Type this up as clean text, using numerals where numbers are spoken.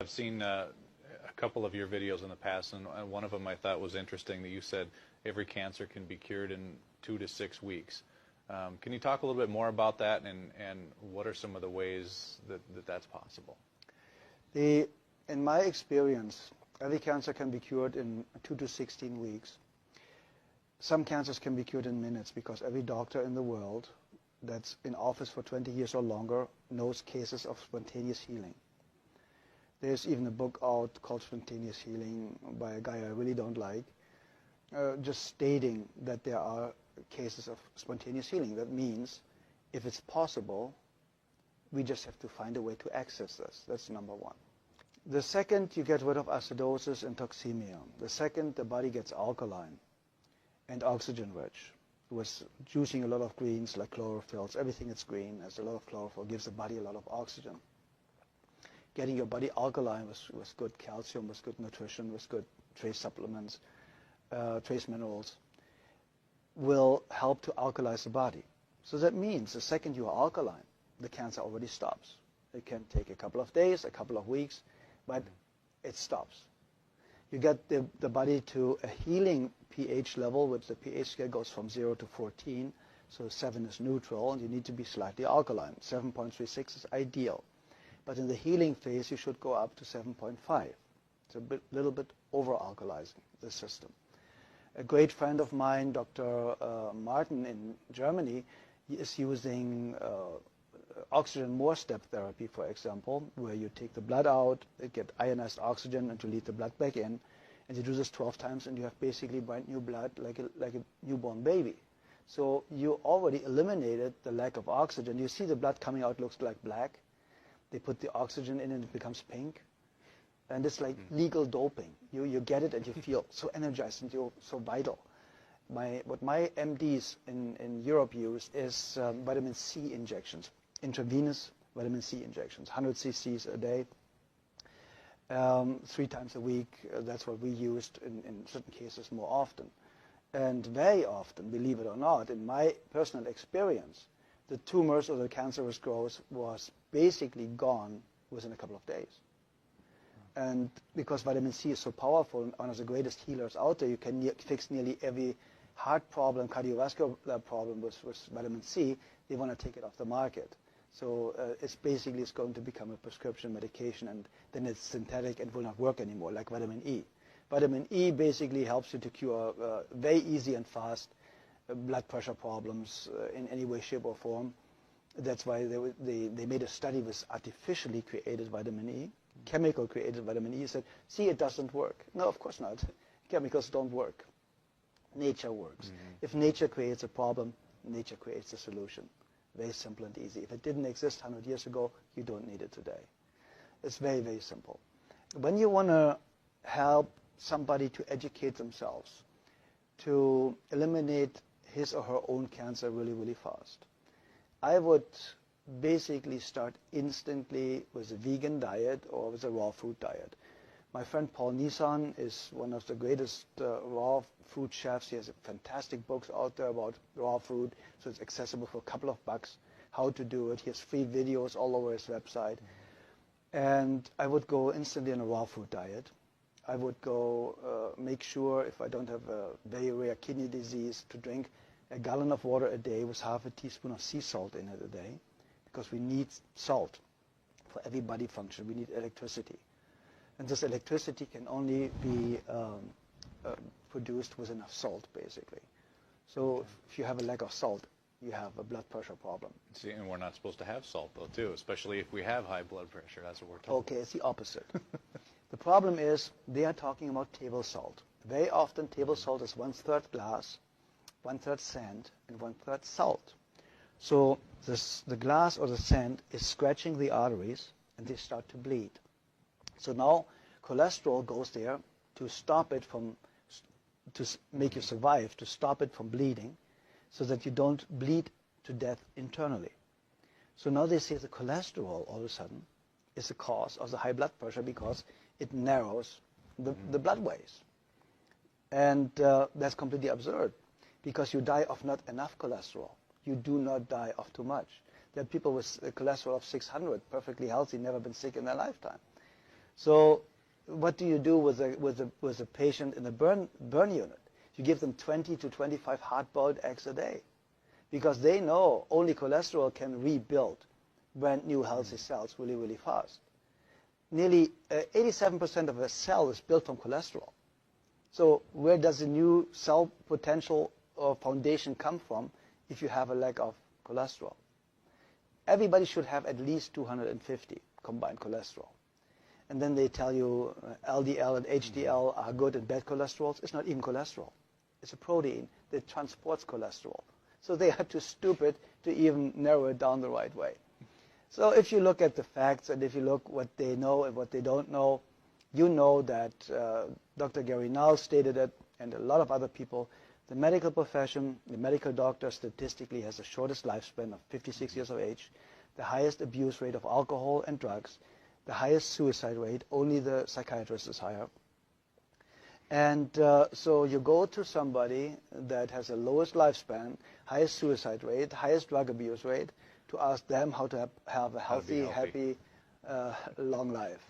I've seen a couple of your videos in the past, and one of them I thought was interesting that you said every cancer can be cured in 2 to 6 weeks. Can you talk a little bit more about that, and what are some of the ways that that's possible? In my experience, every cancer can be cured in 2 to 16 weeks. Some cancers can be cured in minutes because every doctor in the world that's in office for 20 years or longer knows cases of spontaneous healing. There's even a book out called Spontaneous Healing by a guy I really don't like, just stating that there are cases of spontaneous healing. That means if it's possible, we just have to find a way to access this. That's number one. The second, you get rid of acidosis and toxemia. The second, the body gets alkaline and oxygen-rich. With juicing a lot of greens like chlorophylls, everything that's green has a lot of chlorophyll, gives the body a lot of oxygen. Getting your body alkaline with good calcium, with good nutrition, with good trace supplements, trace minerals, will help to alkalize the body. So that means the second you are alkaline, the cancer already stops. It can take a couple of days, a couple of weeks, but it stops. You get the body to a healing pH level, which the pH scale goes from 0 to 14, so 7 is neutral, and you need to be slightly alkaline. 7.36 is ideal. But in the healing phase, you should go up to 7.5. It's a little bit over-alkalizing the system. A great friend of mine, Dr. Martin in Germany, he is using oxygen more step therapy, for example, where you take the blood out, get ionized oxygen, and you lead the blood back in. And you do this 12 times, and you have basically brand new blood like a newborn baby. So you already eliminated the lack of oxygen. You see the blood coming out looks like black. They put the oxygen in and it becomes pink. And it's like legal doping. You get it and you feel so energized and you're so vital. What my MDs in Europe use is vitamin C injections, intravenous vitamin C injections, 100 cc's a day, 3 times a week. That's what we used in certain cases more often. And very often, believe it or not, in my personal experience, the tumors or the cancerous growth was basically gone within a couple of days. And because vitamin C is so powerful and one of the greatest healers out there, you can fix nearly every heart problem, cardiovascular problem with vitamin C. They want to take it off the market. So it's going to become a prescription medication, and then it's synthetic and will not work anymore, like vitamin E. Vitamin E basically helps you to cure very easy and fast blood pressure problems in any way, shape, or form. That's why they made a study with artificially created vitamin E, chemical created vitamin E, said, see, it doesn't work. No, of course not. Chemicals don't work. Nature works. If nature creates a problem, nature creates a solution. Very simple and easy. If it didn't exist 100 years ago, you don't need it today. It's very, very simple. When you want to help somebody to educate themselves, to eliminate his or her own cancer really, really fast, I would basically start instantly with a vegan diet or with a raw food diet. My friend Paul Nissan is one of the greatest raw food chefs. He has fantastic books out there about raw food, so it's accessible for a couple of bucks how to do it. He has free videos all over his website. And I would go instantly on a raw food diet. I would go make sure, if I don't have a very rare kidney disease, to drink a gallon of water a day with half a teaspoon of sea salt in it a day, because we need salt for every body function. We need electricity. And this electricity can only be produced with enough salt, basically. So if you have a lack of salt, you have a blood pressure problem. See, and we're not supposed to have salt, though, too, especially if we have high blood pressure. That's what we're told. Okay, it's the opposite. The problem is they are talking about table salt. Very often, table salt is 1/3 glass, 1/3 sand, and 1/3 salt. So the glass or the sand is scratching the arteries, and they start to bleed. So now cholesterol goes there to stop it from, to make you survive, to stop it from bleeding, so that you don't bleed to death internally. So now they say the cholesterol all of a sudden is the cause of the high blood pressure because it narrows the bloodways. And that's completely absurd, because you die of not enough cholesterol. You do not die of too much. There are people with a cholesterol of 600, perfectly healthy, never been sick in their lifetime. So what do you do with a patient in a burn unit? You give them 20 to 25 hard-boiled eggs a day, because they know only cholesterol can rebuild brand new healthy cells really, really fast. Nearly 87% of a cell is built from cholesterol. So where does the new cell potential or foundation come from if you have a lack of cholesterol? Everybody should have at least 250 combined cholesterol. And then they tell you LDL and HDL are good and bad cholesterols. It's not even cholesterol. It's a protein that transports cholesterol. So they are too stupid to even narrow it down the right way. So if you look at the facts and if you look what they know and what they don't know, you know that Dr. Gary Null stated it, and a lot of other people, the medical profession, the medical doctor statistically has the shortest lifespan of 56 years of age, the highest abuse rate of alcohol and drugs, the highest suicide rate, only the psychiatrist is higher. And so you go to somebody that has the lowest lifespan, highest suicide rate, highest drug abuse rate, to ask them how to have a healthy, happy, long life.